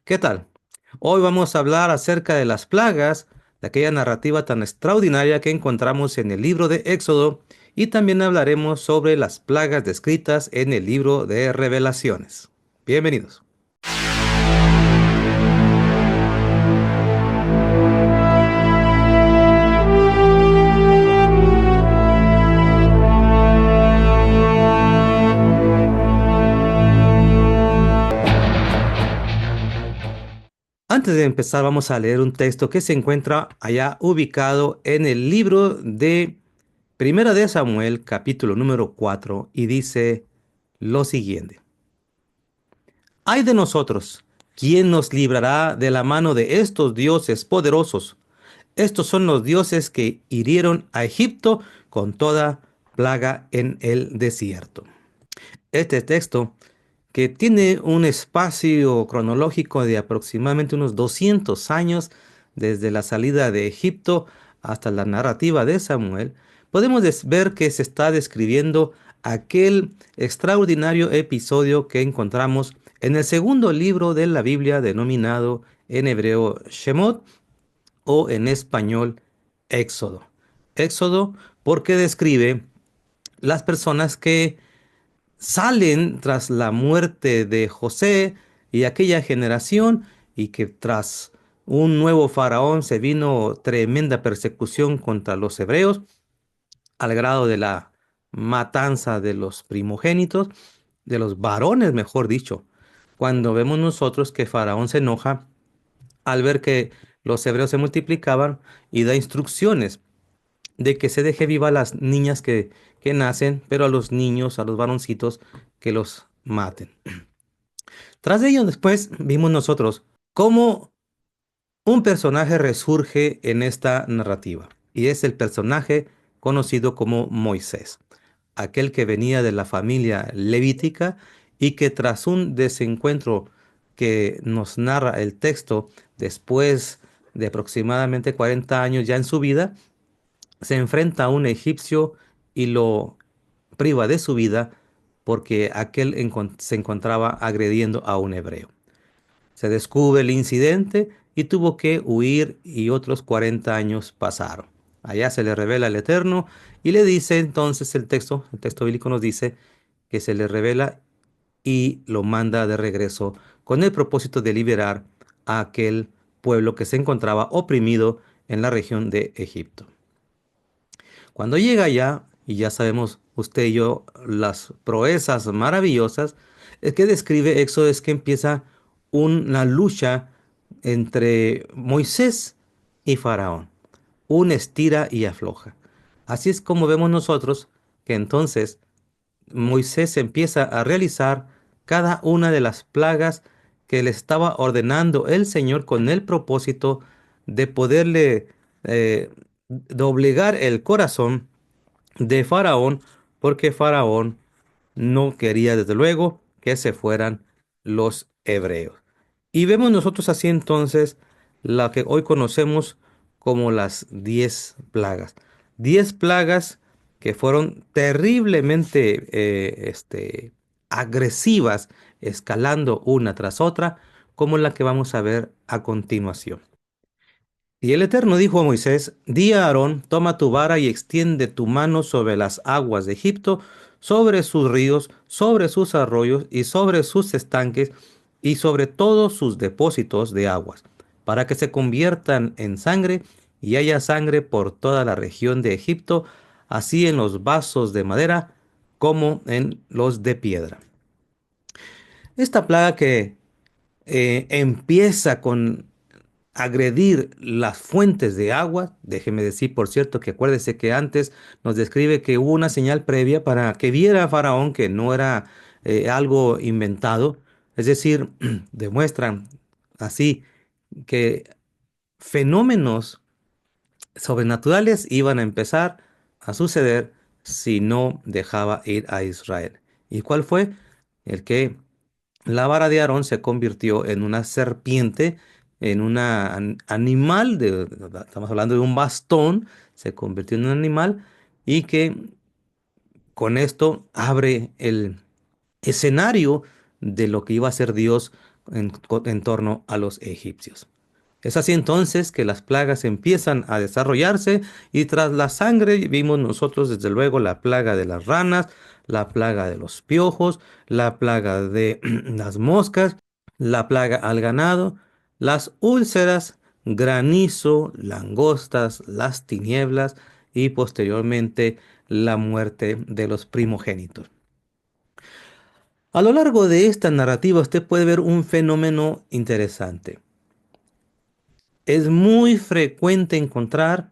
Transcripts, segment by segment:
¿Qué tal? Hoy vamos a hablar acerca de las plagas, de aquella narrativa tan extraordinaria que encontramos en el libro de Éxodo, y también hablaremos sobre las plagas descritas en el libro de Revelaciones. Bienvenidos. Antes de empezar, vamos a leer un texto que se encuentra allá ubicado en el libro de Primera de Samuel, capítulo número 4, y dice lo siguiente. Ay de nosotros, ¿quién nos librará de la mano de estos dioses poderosos? Estos son los dioses que hirieron a Egipto con toda plaga en el desierto. Este texto, que tiene un espacio cronológico de aproximadamente unos 200 años desde la salida de Egipto hasta la narrativa de Samuel, podemos ver que se está describiendo aquel extraordinario episodio que encontramos en el segundo libro de la Biblia denominado en hebreo Shemot o en español Éxodo. Éxodo porque describe las personas que salen tras la muerte de José y aquella generación y que tras un nuevo faraón se vino tremenda persecución contra los hebreos al grado de la matanza de los primogénitos, de los varones, mejor dicho. Cuando vemos nosotros que Faraón se enoja al ver que los hebreos se multiplicaban y da instrucciones de que se deje viva a las niñas que nacen, pero a los niños, a los varoncitos, que los maten. Tras de ello, después vimos nosotros cómo un personaje resurge en esta narrativa, y es el personaje conocido como Moisés, aquel que venía de la familia levítica y que tras un desencuentro que nos narra el texto después de aproximadamente 40 años ya en su vida, se enfrenta a un egipcio y lo priva de su vida porque aquel se encontraba agrediendo a un hebreo. Se descubre el incidente y tuvo que huir y otros 40 años pasaron. Allá se le revela el Eterno y le dice entonces el texto bíblico nos dice que se le revela y lo manda de regreso con el propósito de liberar a aquel pueblo que se encontraba oprimido en la región de Egipto. Cuando llega allá, y ya sabemos usted y yo las proezas maravillosas, es que describe Éxodo es que empieza una lucha entre Moisés y Faraón, un estira y afloja. Así es como vemos nosotros que entonces Moisés empieza a realizar cada una de las plagas que le estaba ordenando el Señor con el propósito de poderle doblegar el corazón de Faraón, porque Faraón no quería desde luego que se fueran los hebreos. Y vemos nosotros así entonces la que hoy conocemos como las 10 plagas. 10 plagas que fueron terriblemente agresivas, escalando una tras otra, como la que vamos a ver a continuación. Y el Eterno dijo a Moisés, di a Aarón, toma tu vara y extiende tu mano sobre las aguas de Egipto, sobre sus ríos, sobre sus arroyos y sobre sus estanques y sobre todos sus depósitos de aguas, para que se conviertan en sangre y haya sangre por toda la región de Egipto, así en los vasos de madera como en los de piedra. Esta plaga que empieza con agredir las fuentes de agua. Déjeme decir, por cierto, que acuérdese que antes nos describe que hubo una señal previa para que viera Faraón que no era algo inventado. Es decir, demuestran así que fenómenos sobrenaturales iban a empezar a suceder si no dejaba ir a Israel. ¿Y cuál fue? El que la vara de Aarón se convirtió en una serpiente, en un animal, estamos hablando de un bastón, se convirtió en un animal y que con esto abre el escenario de lo que iba a ser Dios en torno a los egipcios. Es así entonces que las plagas empiezan a desarrollarse y tras la sangre vimos nosotros desde luego la plaga de las ranas, la plaga de los piojos, la plaga de las moscas, la plaga al ganado, las úlceras, granizo, langostas, las tinieblas y posteriormente la muerte de los primogénitos. A lo largo de esta narrativa usted puede ver un fenómeno interesante. Es muy frecuente encontrar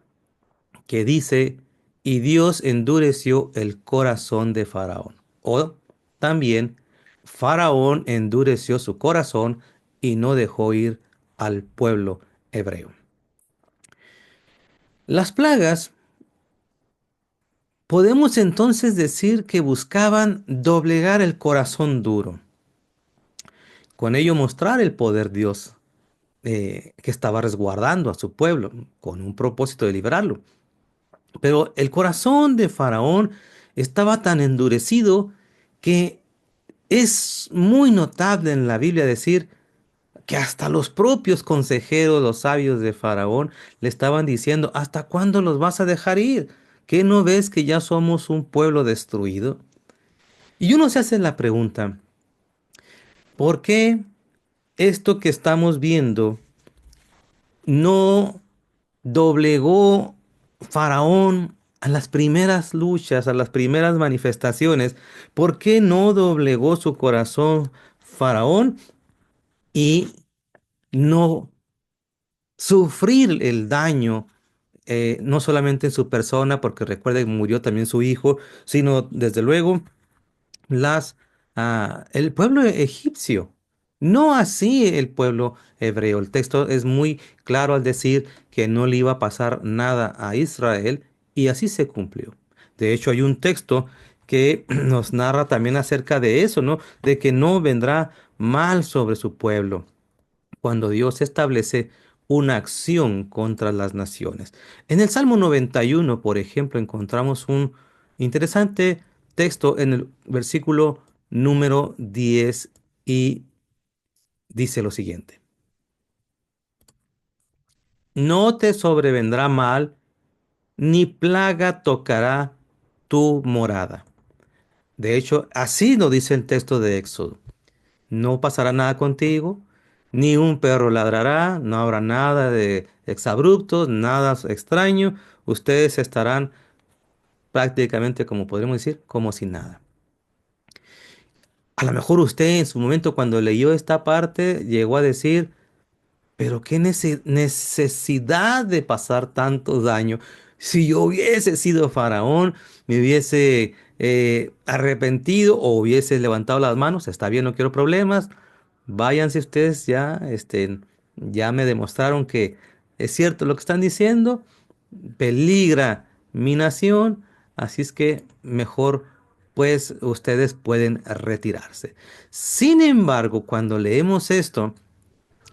que dice, y Dios endureció el corazón de Faraón. O también, Faraón endureció su corazón y no dejó ir al pueblo hebreo. Las plagas, podemos entonces decir que buscaban doblegar el corazón duro, con ello mostrar el poder de Dios que estaba resguardando a su pueblo con un propósito de librarlo. Pero el corazón de Faraón estaba tan endurecido que es muy notable en la Biblia decir que hasta los propios consejeros, los sabios de Faraón, le estaban diciendo, ¿hasta cuándo los vas a dejar ir? ¿Qué no ves que ya somos un pueblo destruido? Y uno se hace la pregunta, ¿por qué esto que estamos viendo no doblegó Faraón a las primeras luchas, a las primeras manifestaciones? ¿Por qué no doblegó su corazón Faraón y no sufrir el daño, no solamente en su persona, porque recuerda que murió también su hijo, sino desde luego las, el pueblo egipcio? No así el pueblo hebreo. El texto es muy claro al decir que no le iba a pasar nada a Israel y así se cumplió. De hecho, hay un texto que nos narra también acerca de eso, ¿no? De que no vendrá mal sobre su pueblo cuando Dios establece una acción contra las naciones. En el Salmo 91, por ejemplo, encontramos un interesante texto en el versículo número 10 y dice lo siguiente: No te sobrevendrá mal, ni plaga tocará tu morada. De hecho, así lo dice el texto de Éxodo. No pasará nada contigo, ni un perro ladrará, no habrá nada de exabruptos, nada extraño. Ustedes estarán prácticamente, como podríamos decir, como si nada. A lo mejor usted en su momento cuando leyó esta parte llegó a decir, pero qué necesidad de pasar tanto daño. Si yo hubiese sido faraón, me hubiese arrepentido o hubiese levantado las manos, está bien, no quiero problemas. Váyanse ustedes ya, ya me demostraron que es cierto lo que están diciendo, peligra mi nación, así es que mejor pues ustedes pueden retirarse. Sin embargo, cuando leemos esto,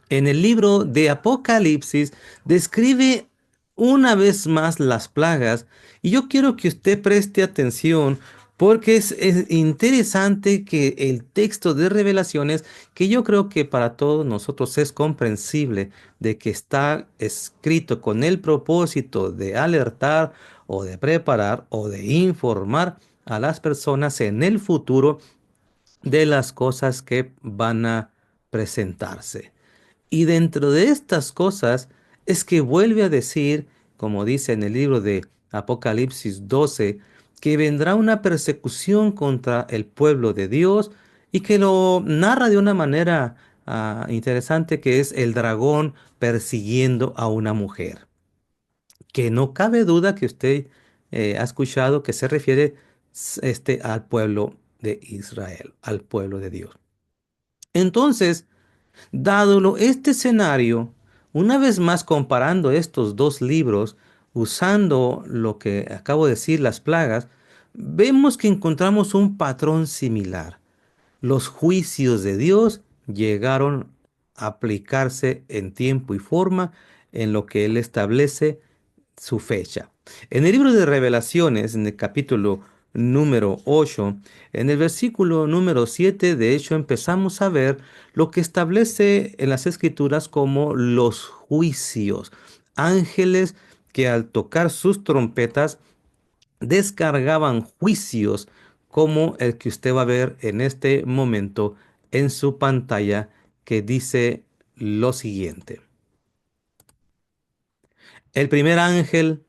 en el libro de Apocalipsis describe una vez más las plagas y yo quiero que usted preste atención porque es interesante que el texto de Revelaciones, que yo creo que para todos nosotros es comprensible de que está escrito con el propósito de alertar o de preparar o de informar a las personas en el futuro de las cosas que van a presentarse. Y dentro de estas cosas es que vuelve a decir, como dice en el libro de Apocalipsis 12, que vendrá una persecución contra el pueblo de Dios y que lo narra de una manera interesante, que es el dragón persiguiendo a una mujer. Que no cabe duda que usted ha escuchado que se refiere al pueblo de Israel, al pueblo de Dios. Entonces, este escenario, una vez más comparando estos dos libros, usando lo que acabo de decir, las plagas, vemos que encontramos un patrón similar. Los juicios de Dios llegaron a aplicarse en tiempo y forma en lo que Él establece su fecha. En el libro de Revelaciones, en el capítulo número 8, en el versículo número 7, de hecho, empezamos a ver lo que establece en las escrituras como los juicios. Ángeles que al tocar sus trompetas descargaban juicios como el que usted va a ver en este momento en su pantalla, que dice lo siguiente. El primer ángel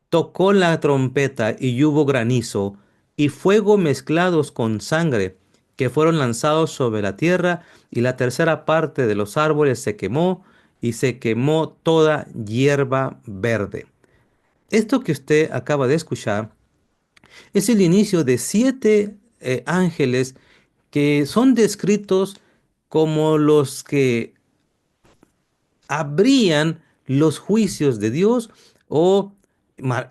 tocó la trompeta y hubo granizo y fuego mezclados con sangre, que fueron lanzados sobre la tierra, y la tercera parte de los árboles se quemó, y se quemó toda hierba verde. Esto que usted acaba de escuchar es el inicio de siete ángeles que son descritos como los que abrían los juicios de Dios, o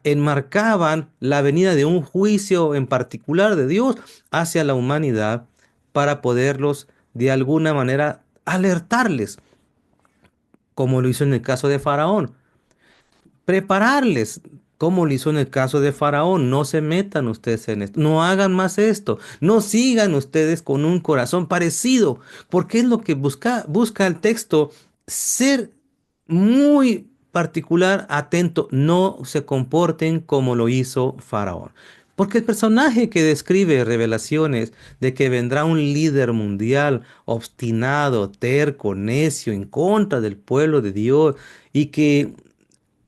enmarcaban la venida de un juicio en particular de Dios hacia la humanidad, para poderlos de alguna manera alertarles, como lo hizo en el caso de Faraón. Prepararles, como lo hizo en el caso de Faraón. No se metan ustedes en esto, no hagan más esto, no sigan ustedes con un corazón parecido, porque es lo que busca el texto: ser muy particular, atento, no se comporten como lo hizo Faraón. Porque el personaje que describe Revelaciones de que vendrá un líder mundial obstinado, terco, necio, en contra del pueblo de Dios, y que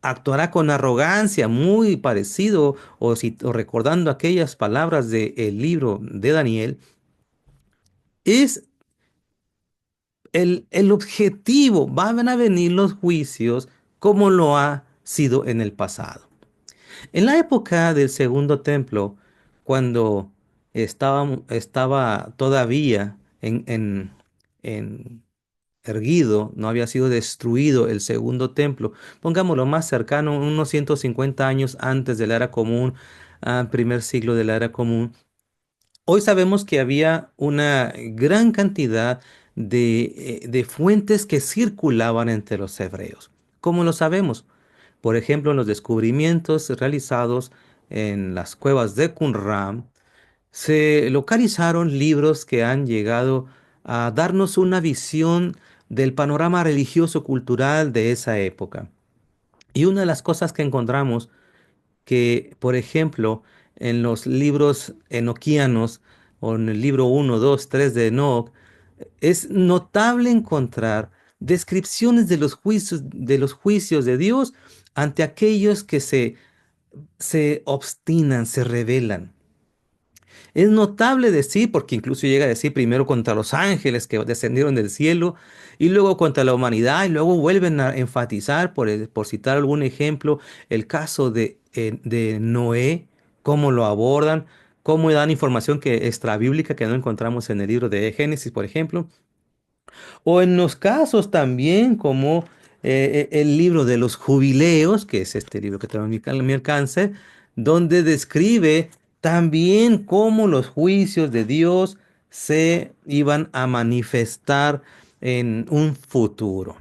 actuará con arrogancia, muy parecido, o recordando aquellas palabras del libro de Daniel, es el objetivo. Van a venir los juicios como lo ha sido en el pasado. En la época del segundo templo, cuando estaba todavía en erguido, no había sido destruido el segundo templo, pongámoslo más cercano, unos 150 años antes de la era común, primer siglo de la era común. Hoy sabemos que había una gran cantidad de fuentes que circulaban entre los hebreos. ¿Cómo lo sabemos? Por ejemplo, en los descubrimientos realizados en las cuevas de Qumran, se localizaron libros que han llegado a darnos una visión del panorama religioso-cultural de esa época. Y una de las cosas que encontramos, que, por ejemplo, en los libros enoquianos, o en el libro uno, 2, 3 de Enoch, es notable encontrar descripciones de los juicios de Dios ante aquellos que se obstinan, se rebelan. Es notable decir, porque incluso llega a decir primero contra los ángeles que descendieron del cielo, y luego contra la humanidad, y luego vuelven a enfatizar, por citar algún ejemplo, el caso de Noé, cómo lo abordan, cómo dan información extrabíblica que no encontramos en el libro de Génesis, por ejemplo. O en los casos también como el libro de los jubileos, que es este libro que tengo en mi alcance, donde describe también cómo los juicios de Dios se iban a manifestar en un futuro.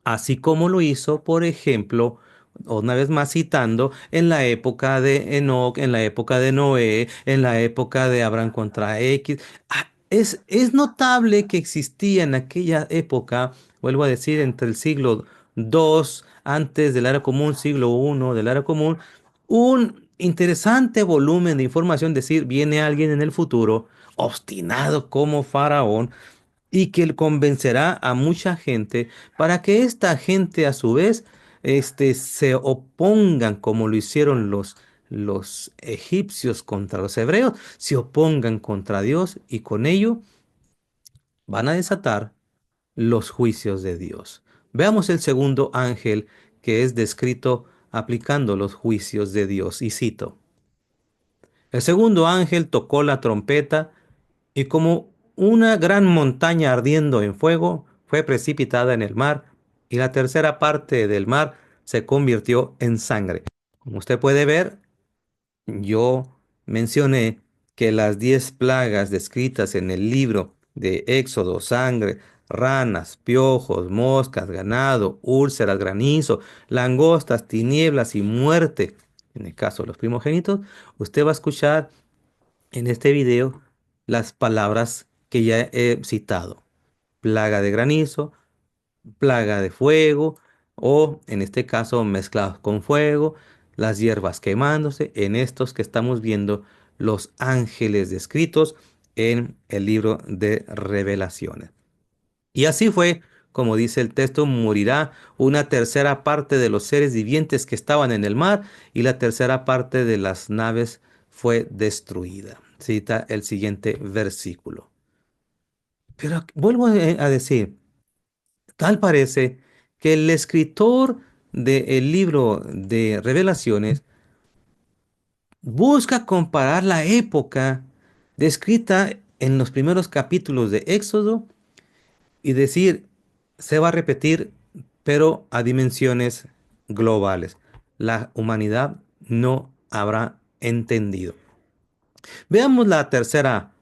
Así como lo hizo, por ejemplo, una vez más citando, en la época de Enoc, en la época de Noé, en la época de Abraham contra X. Es notable que existía en aquella época, vuelvo a decir, entre el siglo II antes del era común, siglo I del era común, un interesante volumen de información. Decir, viene alguien en el futuro obstinado como Faraón, y que convencerá a mucha gente, para que esta gente a su vez se opongan, como lo hicieron los egipcios contra los hebreos, se opongan contra Dios, y con ello van a desatar los juicios de Dios. Veamos el segundo ángel que es descrito aplicando los juicios de Dios, y cito: el segundo ángel tocó la trompeta, y como una gran montaña ardiendo en fuego fue precipitada en el mar, y la tercera parte del mar se convirtió en sangre. Como usted puede ver, yo mencioné que las 10 plagas descritas en el libro de Éxodo: sangre, ranas, piojos, moscas, ganado, úlceras, granizo, langostas, tinieblas y muerte, en el caso de los primogénitos, usted va a escuchar en este video las palabras que ya he citado. Plaga de granizo, plaga de fuego, o en este caso mezclados con fuego, las hierbas quemándose, en estos que estamos viendo los ángeles descritos en el libro de Revelaciones. Y así fue, como dice el texto, morirá una tercera parte de los seres vivientes que estaban en el mar y la tercera parte de las naves fue destruida. Cita el siguiente versículo. Pero vuelvo a decir, tal parece que el escritor del libro de Revelaciones busca comparar la época descrita en los primeros capítulos de Éxodo y decir, se va a repetir, pero a dimensiones globales. La humanidad no habrá entendido. Veamos la tercera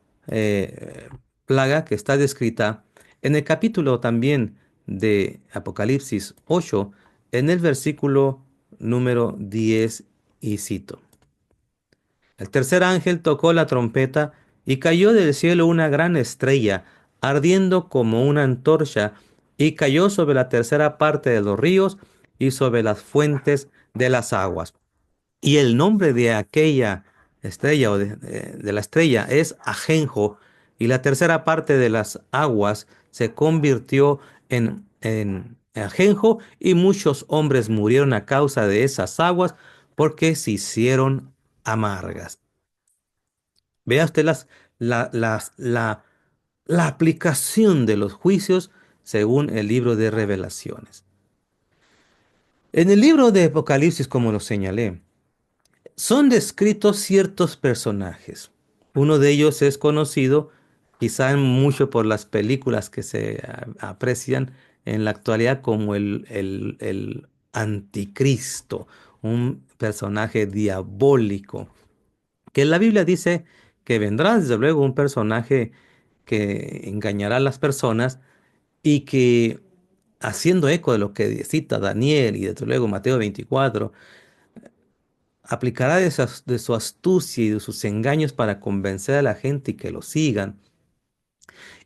plaga que está descrita en el capítulo también de Apocalipsis 8, en el versículo número 10, y cito. El tercer ángel tocó la trompeta y cayó del cielo una gran estrella, ardiendo como una antorcha, y cayó sobre la tercera parte de los ríos y sobre las fuentes de las aguas. Y el nombre de aquella estrella o de la estrella es Ajenjo, y la tercera parte de las aguas se convirtió en Ajenjo, y muchos hombres murieron a causa de esas aguas porque se hicieron amargas. Vea usted la aplicación de los juicios según el libro de Revelaciones. En el libro de Apocalipsis, como lo señalé, son descritos ciertos personajes. Uno de ellos es conocido quizá mucho por las películas que se aprecian en la actualidad como el anticristo, un personaje diabólico, que en la Biblia dice que vendrá desde luego un personaje que engañará a las personas y que, haciendo eco de lo que cita Daniel y desde luego Mateo 24, aplicará de su astucia y de sus engaños para convencer a la gente y que lo sigan.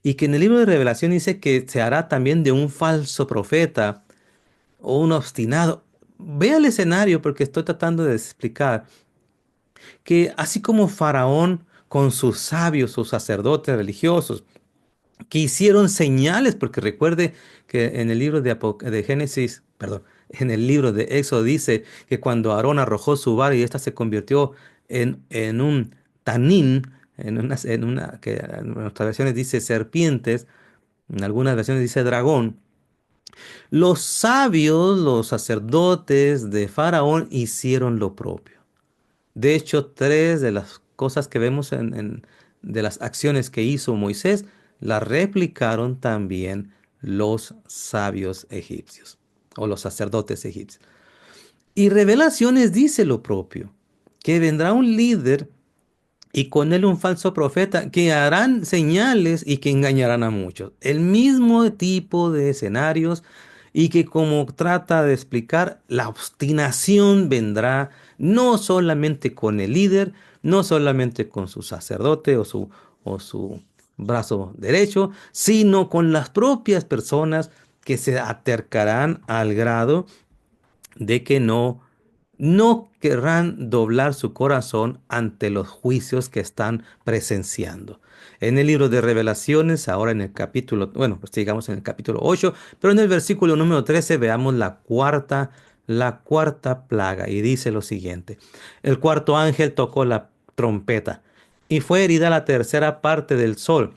Y que en el libro de Revelación dice que se hará también de un falso profeta o un obstinado. Vea el escenario porque estoy tratando de explicar que así como Faraón con sus sabios, sus sacerdotes religiosos, que hicieron señales, porque recuerde que en el libro de Génesis, perdón, en el libro de Éxodo dice que cuando Aarón arrojó su vara y ésta se convirtió en un tanín, que en nuestras versiones dice serpientes, en algunas versiones dice dragón, los sabios, los sacerdotes de Faraón hicieron lo propio. De hecho, tres de las cosas que vemos de las acciones que hizo Moisés, las replicaron también los sabios egipcios o los sacerdotes egipcios. Y Revelaciones dice lo propio, que vendrá un líder y con él un falso profeta que harán señales y que engañarán a muchos. El mismo tipo de escenarios y que, como trata de explicar, la obstinación vendrá no solamente con el líder, no solamente con su sacerdote o su brazo derecho, sino con las propias personas que se acercarán al grado de que no querrán doblar su corazón ante los juicios que están presenciando. En el libro de Revelaciones, ahora en el capítulo, bueno, pues sigamos en el capítulo 8, pero en el versículo número 13 veamos la cuarta plaga, y dice lo siguiente: el cuarto ángel tocó la trompeta y fue herida la tercera parte del sol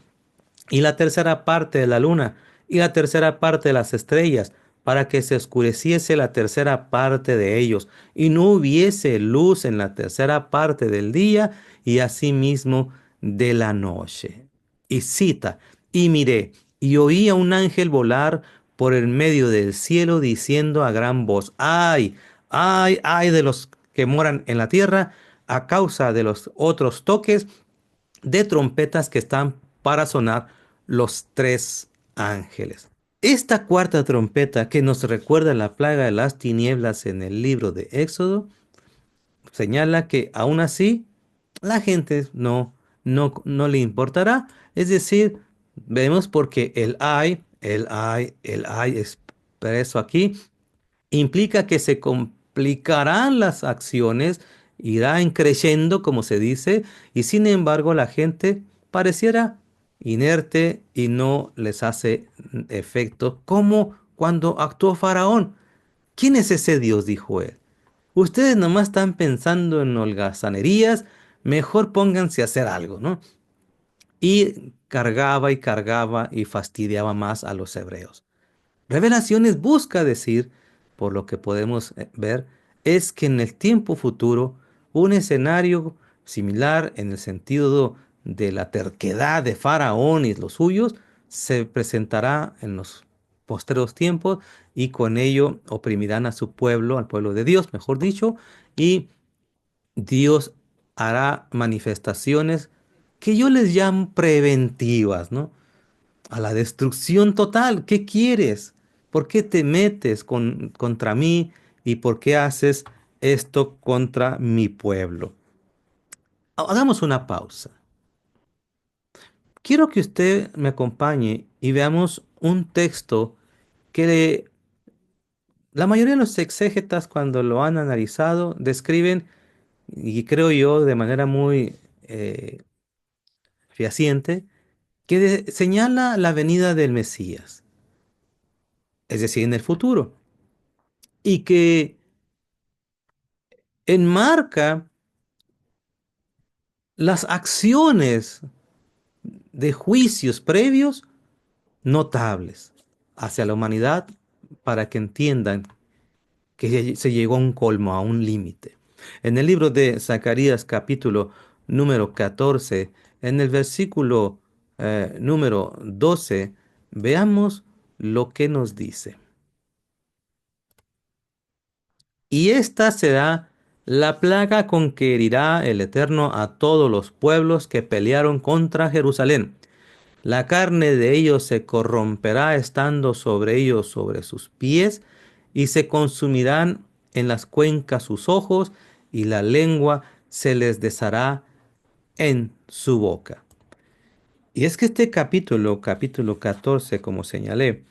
y la tercera parte de la luna, y la tercera parte de las estrellas, para que se oscureciese la tercera parte de ellos, y no hubiese luz en la tercera parte del día, y asimismo de la noche. Y cita, y miré, y oí a un ángel volar por el medio del cielo, diciendo a gran voz: ¡ay, ay, ay de los que moran en la tierra, a causa de los otros toques de trompetas que están para sonar los tres ángeles! Esta cuarta trompeta, que nos recuerda la plaga de las tinieblas en el libro de Éxodo, señala que aún así la gente no le importará. Es decir, vemos porque el hay expreso aquí implica que se complicarán las acciones, irá creciendo, como se dice, y sin embargo la gente pareciera inerte y no les hace efecto, como cuando actuó Faraón. ¿Quién es ese Dios?, dijo él. Ustedes nomás están pensando en holgazanerías, mejor pónganse a hacer algo, ¿no? Y cargaba y fastidiaba más a los hebreos. Revelaciones busca decir, por lo que podemos ver, es que en el tiempo futuro un escenario similar en el sentido de la terquedad de Faraón y los suyos se presentará en los posteros tiempos y con ello oprimirán a su pueblo, al pueblo de Dios, mejor dicho, y Dios hará manifestaciones que yo les llamo preventivas, ¿no? A la destrucción total. ¿Qué quieres? ¿Por qué te metes contra mí y por qué haces esto contra mi pueblo? Hagamos una pausa. Quiero que usted me acompañe y veamos un texto que la mayoría de los exégetas cuando lo han analizado describen, y creo yo de manera muy fehaciente, que señala la venida del Mesías, es decir, en el futuro, y que enmarca las acciones de juicios previos notables hacia la humanidad para que entiendan que se llegó a un colmo, a un límite. En el libro de Zacarías capítulo número 14, en el versículo número 12, veamos lo que nos dice. Y esta será la plaga con que herirá el Eterno a todos los pueblos que pelearon contra Jerusalén. La carne de ellos se corromperá estando sobre ellos sobre sus pies, y se consumirán en las cuencas sus ojos, y la lengua se les deshará en su boca. Y es que este capítulo 14, como señalé,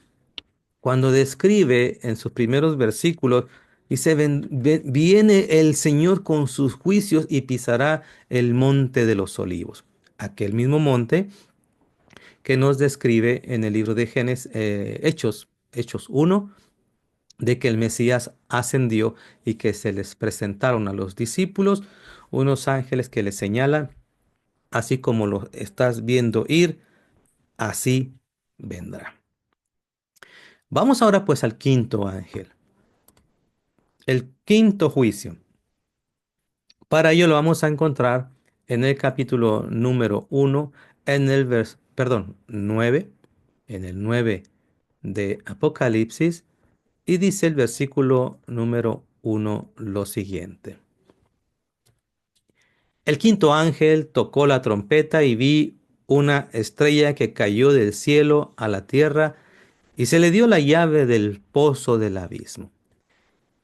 cuando describe en sus primeros versículos, dice, viene el Señor con sus juicios y pisará el monte de los olivos. Aquel mismo monte que nos describe en el libro de Hechos 1, de que el Mesías ascendió y que se les presentaron a los discípulos unos ángeles que les señalan, así como lo estás viendo ir, así vendrá. Vamos ahora pues al quinto ángel, el quinto juicio. Para ello lo vamos a encontrar en el capítulo número 1, perdón, 9, en el 9 de Apocalipsis, y dice el versículo número 1 lo siguiente. El quinto ángel tocó la trompeta y vi una estrella que cayó del cielo a la tierra y se le dio la llave del pozo del abismo.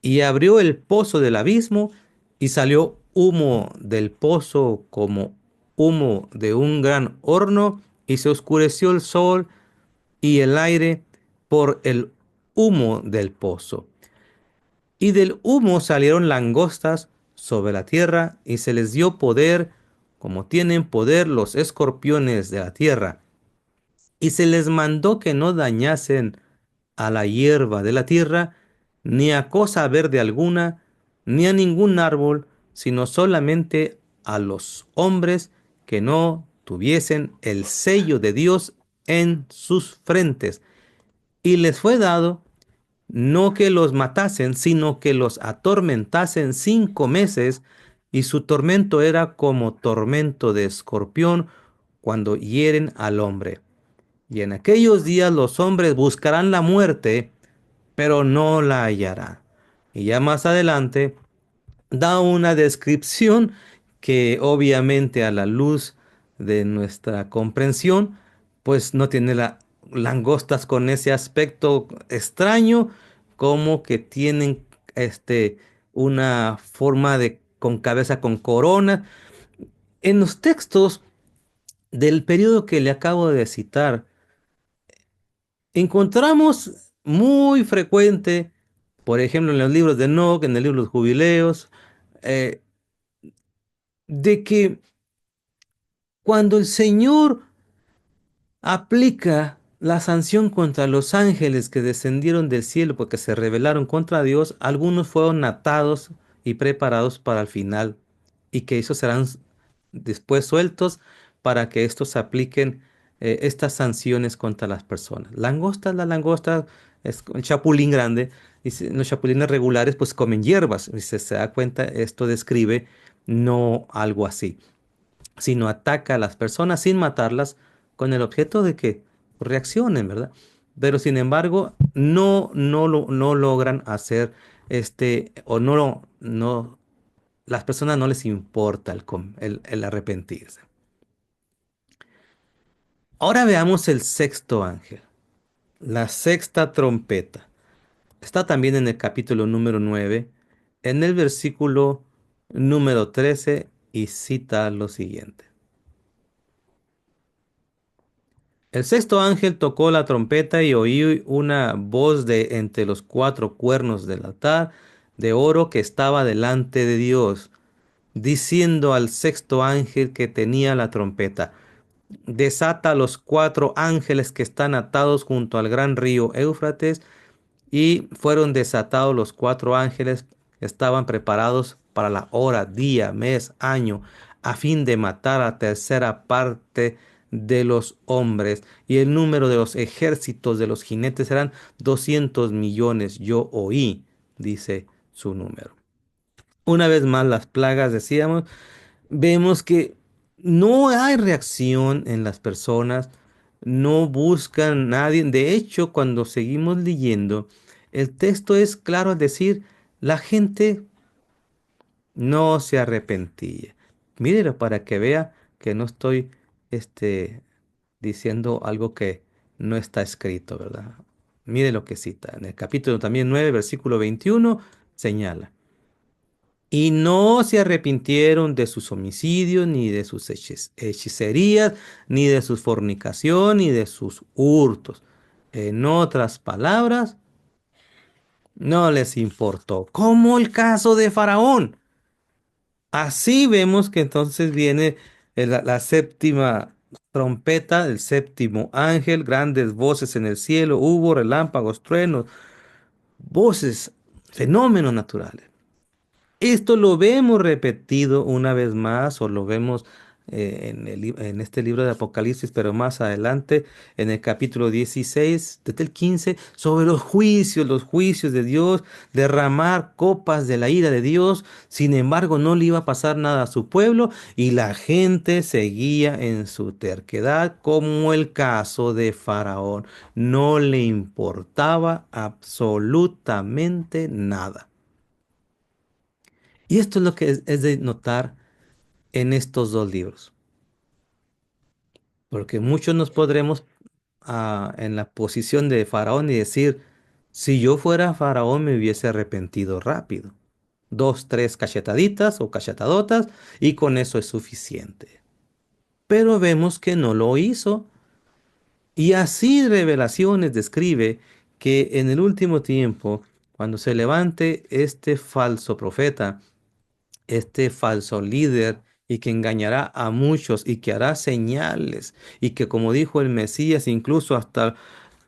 Y abrió el pozo del abismo y salió humo del pozo como humo de un gran horno, y se oscureció el sol y el aire por el humo del pozo. Y del humo salieron langostas sobre la tierra, y se les dio poder, como tienen poder los escorpiones de la tierra. Y se les mandó que no dañasen a la hierba de la tierra, ni a cosa verde alguna, ni a ningún árbol, sino solamente a los hombres que no tuviesen el sello de Dios en sus frentes. Y les fue dado no que los matasen, sino que los atormentasen 5 meses, y su tormento era como tormento de escorpión cuando hieren al hombre. Y en aquellos días los hombres buscarán la muerte, pero no la hallarán. Y ya más adelante da una descripción que obviamente a la luz de nuestra comprensión, pues no tiene langostas con ese aspecto extraño, como que tienen una forma de con cabeza con corona. En los textos del periodo que le acabo de citar, encontramos muy frecuente, por ejemplo, en los libros de Enoch, en el libro de los Jubileos, eh, de que cuando el Señor aplica la sanción contra los ángeles que descendieron del cielo porque se rebelaron contra Dios, algunos fueron atados y preparados para el final, y que esos serán después sueltos para que estos apliquen estas sanciones contra las personas. La langosta es un chapulín grande, y los chapulines regulares pues comen hierbas, y se da cuenta, esto describe no algo así, sino ataca a las personas sin matarlas con el objeto de que reaccionen, ¿verdad? Pero sin embargo, no logran hacer o las personas no les importa el arrepentirse. Ahora veamos el sexto ángel, la sexta trompeta. Está también en el capítulo número 9, en el versículo número 13, y cita lo siguiente. El sexto ángel tocó la trompeta y oí una voz de entre los cuatro cuernos del altar de oro que estaba delante de Dios, diciendo al sexto ángel que tenía la trompeta: desata a los cuatro ángeles que están atados junto al gran río Éufrates. Y fueron desatados los cuatro ángeles que estaban preparados para la hora, día, mes, año, a fin de matar a tercera parte de los hombres. Y el número de los ejércitos de los jinetes eran 200 millones. Yo oí, dice su número. Una vez más, las plagas, decíamos, vemos que no hay reacción en las personas, no buscan nadie. De hecho, cuando seguimos leyendo, el texto es claro al decir, la gente no se arrepentía. Mírelo para que vea que no estoy diciendo algo que no está escrito, ¿verdad? Mire lo que cita. En el capítulo también 9, versículo 21, señala. Y no se arrepintieron de sus homicidios, ni de sus hechicerías, ni de su fornicación, ni de sus hurtos. En otras palabras, no les importó. Como el caso de Faraón. Así vemos que entonces viene la séptima trompeta, el séptimo ángel, grandes voces en el cielo, hubo relámpagos, truenos, voces, fenómenos naturales. Esto lo vemos repetido una vez más, o lo vemos en este libro de Apocalipsis, pero más adelante, en el capítulo 16, desde el 15, sobre los juicios de Dios, derramar copas de la ira de Dios. Sin embargo, no le iba a pasar nada a su pueblo, y la gente seguía en su terquedad, como el caso de Faraón. No le importaba absolutamente nada. Y esto es lo que es de notar en estos dos libros, porque muchos nos podremos en la posición de Faraón y decir, si yo fuera Faraón me hubiese arrepentido rápido. Dos, tres cachetaditas o cachetadotas y con eso es suficiente. Pero vemos que no lo hizo. Y así Revelaciones describe que en el último tiempo, cuando se levante este falso profeta, este falso líder, y que engañará a muchos y que hará señales, y que, como dijo el Mesías, incluso hasta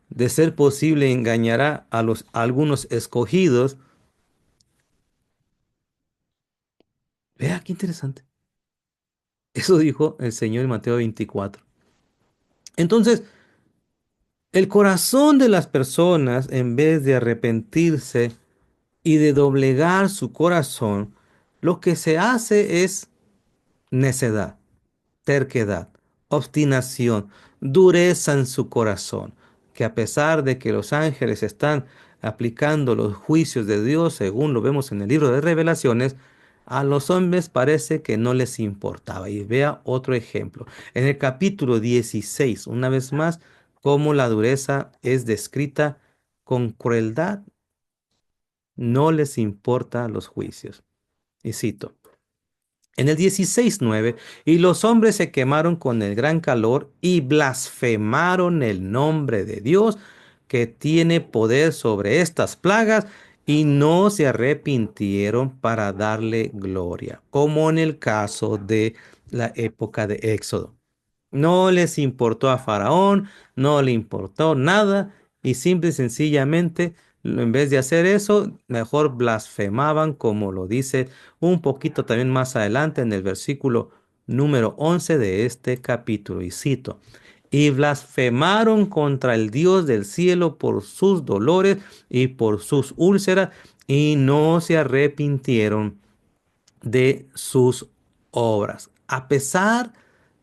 de ser posible engañará a algunos escogidos. Vea qué interesante. Eso dijo el Señor en Mateo 24. Entonces, el corazón de las personas, en vez de arrepentirse y de doblegar su corazón, lo que se hace es necedad, terquedad, obstinación, dureza en su corazón, que a pesar de que los ángeles están aplicando los juicios de Dios, según lo vemos en el libro de Revelaciones, a los hombres parece que no les importaba. Y vea otro ejemplo. En el capítulo 16, una vez más, cómo la dureza es descrita con crueldad, no les importa los juicios. Y cito. En el 16:9, y los hombres se quemaron con el gran calor y blasfemaron el nombre de Dios que tiene poder sobre estas plagas y no se arrepintieron para darle gloria, como en el caso de la época de Éxodo. No les importó a Faraón, no le importó nada y simple y sencillamente, en vez de hacer eso, mejor blasfemaban, como lo dice un poquito también más adelante en el versículo número 11 de este capítulo. Y cito, y blasfemaron contra el Dios del cielo por sus dolores y por sus úlceras y no se arrepintieron de sus obras. A pesar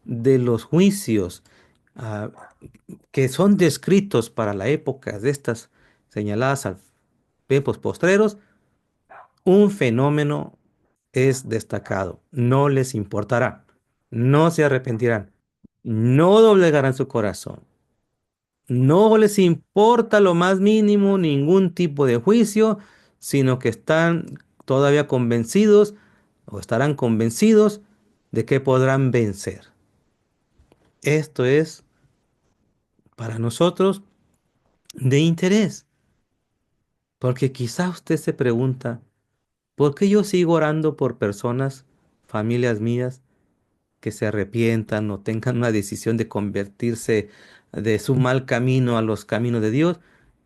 de los juicios ah, que son descritos para la época de estas señaladas a tiempos postreros, un fenómeno es destacado. No les importará, no se arrepentirán, no doblegarán su corazón, no les importa lo más mínimo ningún tipo de juicio, sino que están todavía convencidos o estarán convencidos de que podrán vencer. Esto es para nosotros de interés, porque quizá usted se pregunta, ¿por qué yo sigo orando por personas, familias mías, que se arrepientan o tengan una decisión de convertirse de su mal camino a los caminos de Dios?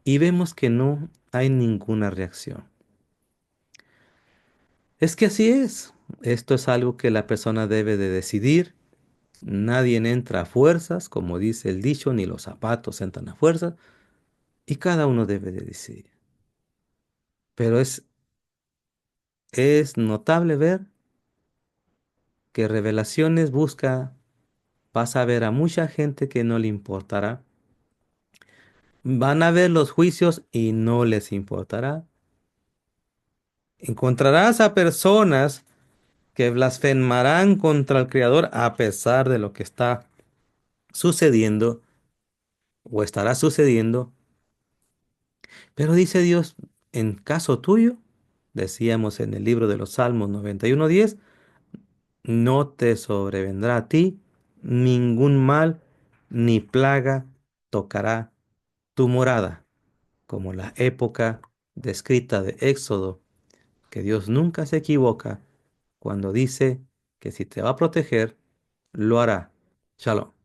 Y vemos que no hay ninguna reacción. Es que así es. Esto es algo que la persona debe de decidir. Nadie entra a fuerzas, como dice el dicho, ni los zapatos entran a fuerzas, y cada uno debe de decidir. Pero es notable ver que Revelaciones vas a ver a mucha gente que no le importará. Van a ver los juicios y no les importará. Encontrarás a personas que blasfemarán contra el Creador a pesar de lo que está sucediendo o estará sucediendo. Pero dice Dios, en caso tuyo, decíamos en el libro de los Salmos 91:10, no te sobrevendrá a ti ningún mal ni plaga tocará tu morada, como la época descrita de Éxodo, que Dios nunca se equivoca cuando dice que si te va a proteger, lo hará. Shalom.